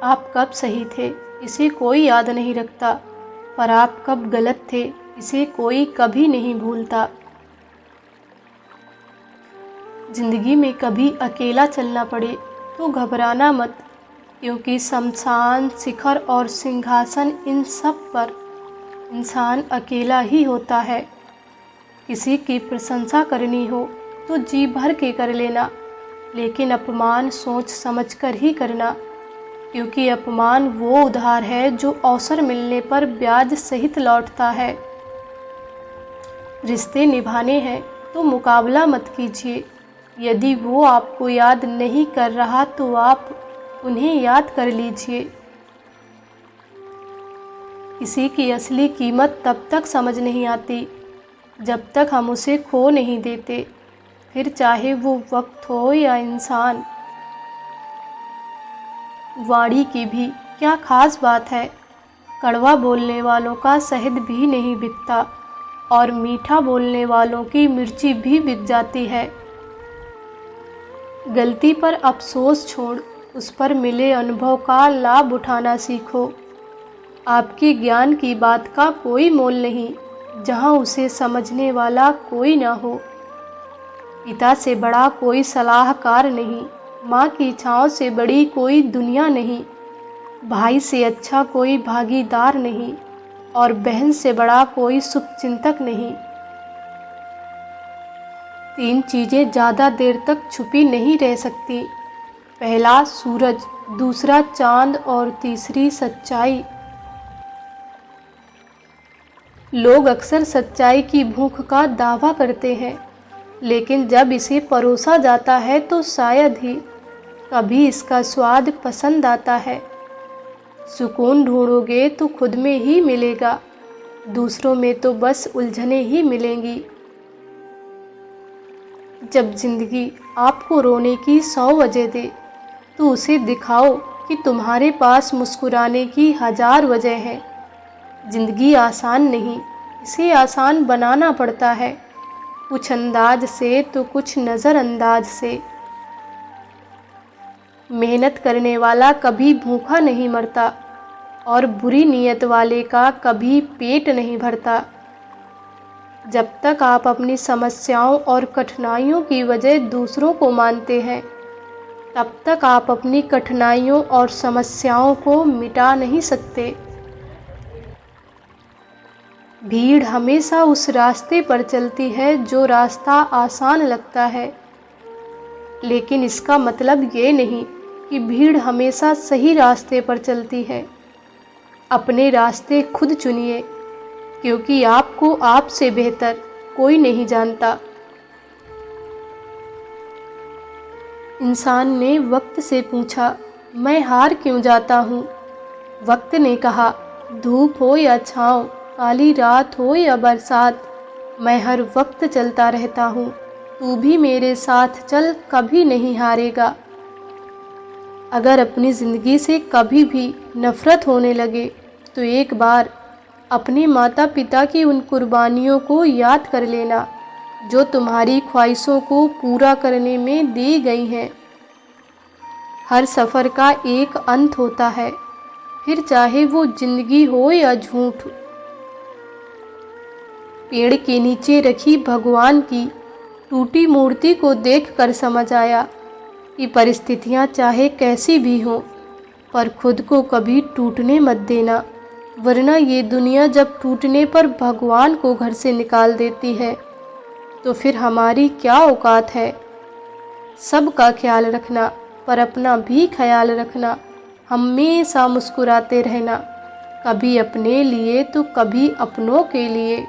आप कब सही थे इसे कोई याद नहीं रखता, पर आप कब गलत थे इसे कोई कभी नहीं भूलता। जिंदगी में कभी अकेला चलना पड़े तो घबराना मत, क्योंकि शमशान, शिखर और सिंहासन, इन सब पर इंसान अकेला ही होता है। किसी की प्रशंसा करनी हो तो जी भर के कर लेना, लेकिन अपमान सोच समझ कर ही करना, क्योंकि अपमान वो उधार है जो अवसर मिलने पर ब्याज सहित लौटता है। रिश्ते निभाने हैं तो मुकाबला मत कीजिए। यदि वो आपको याद नहीं कर रहा तो आप उन्हें याद कर लीजिए। किसी की असली कीमत तब तक समझ नहीं आती जब तक हम उसे खो नहीं देते, फिर चाहे वो वक्त हो या इंसान। वाणी की भी क्या खास बात है, कड़वा बोलने वालों का शहद भी नहीं बिकता और मीठा बोलने वालों की मिर्ची भी बिक जाती है। गलती पर अफसोस छोड़ उस पर मिले अनुभव का लाभ उठाना सीखो। आपके ज्ञान की बात का कोई मोल नहीं जहाँ उसे समझने वाला कोई ना हो। पिता से बड़ा कोई सलाहकार नहीं, माँ की छाँव से बड़ी कोई दुनिया नहीं, भाई से अच्छा कोई भागीदार नहीं और बहन से बड़ा कोई शुभचिंतक नहीं। 3 चीज़ें ज़्यादा देर तक छुपी नहीं रह सकती, पहला सूरज, दूसरा चांद और तीसरी सच्चाई। लोग अक्सर सच्चाई की भूख का दावा करते हैं, लेकिन जब इसे परोसा जाता है तो शायद ही कभी इसका स्वाद पसंद आता है। सुकून ढूंढोगे तो खुद में ही मिलेगा, दूसरों में तो बस उलझने ही मिलेंगी। जब जिंदगी आपको रोने की 100 वजह दे तो उसे दिखाओ कि तुम्हारे पास मुस्कुराने की 1000 वजह है। जिंदगी आसान नहीं, इसे आसान बनाना पड़ता है, कुछ अंदाज से तो कुछ नज़रअंदाज से। मेहनत करने वाला कभी भूखा नहीं मरता और बुरी नीयत वाले का कभी पेट नहीं भरता। जब तक आप अपनी समस्याओं और कठिनाइयों की वजह दूसरों को मानते हैं, तब तक आप अपनी कठिनाइयों और समस्याओं को मिटा नहीं सकते। भीड़ हमेशा उस रास्ते पर चलती है जो रास्ता आसान लगता है, लेकिन इसका मतलब ये नहीं कि भीड़ हमेशा सही रास्ते पर चलती है। अपने रास्ते खुद चुनिए, क्योंकि आपको आपसे बेहतर कोई नहीं जानता। इंसान ने वक्त से पूछा, मैं हार क्यों जाता हूँ? वक्त ने कहा, धूप हो या छाँव, काली रात हो या बरसात, मैं हर वक्त चलता रहता हूँ। तू भी मेरे साथ चल, कभी नहीं हारेगा। अगर अपनी ज़िंदगी से कभी भी नफ़रत होने लगे तो एक बार अपने माता पिता की उन कुर्बानियों को याद कर लेना जो तुम्हारी ख्वाहिशों को पूरा करने में दी गई हैं। हर सफ़र का एक अंत होता है, फिर चाहे वो ज़िंदगी हो या झूठ। पेड़ के नीचे रखी भगवान की टूटी मूर्ति को देखकर समझ आया कि परिस्थितियां चाहे कैसी भी हों, पर खुद को कभी टूटने मत देना, वरना ये दुनिया जब टूटने पर भगवान को घर से निकाल देती है तो फिर हमारी क्या औकात है। सबका ख्याल रखना, पर अपना भी ख्याल रखना। हमेशा मुस्कुराते रहना, कभी अपने लिए तो कभी अपनों के लिए।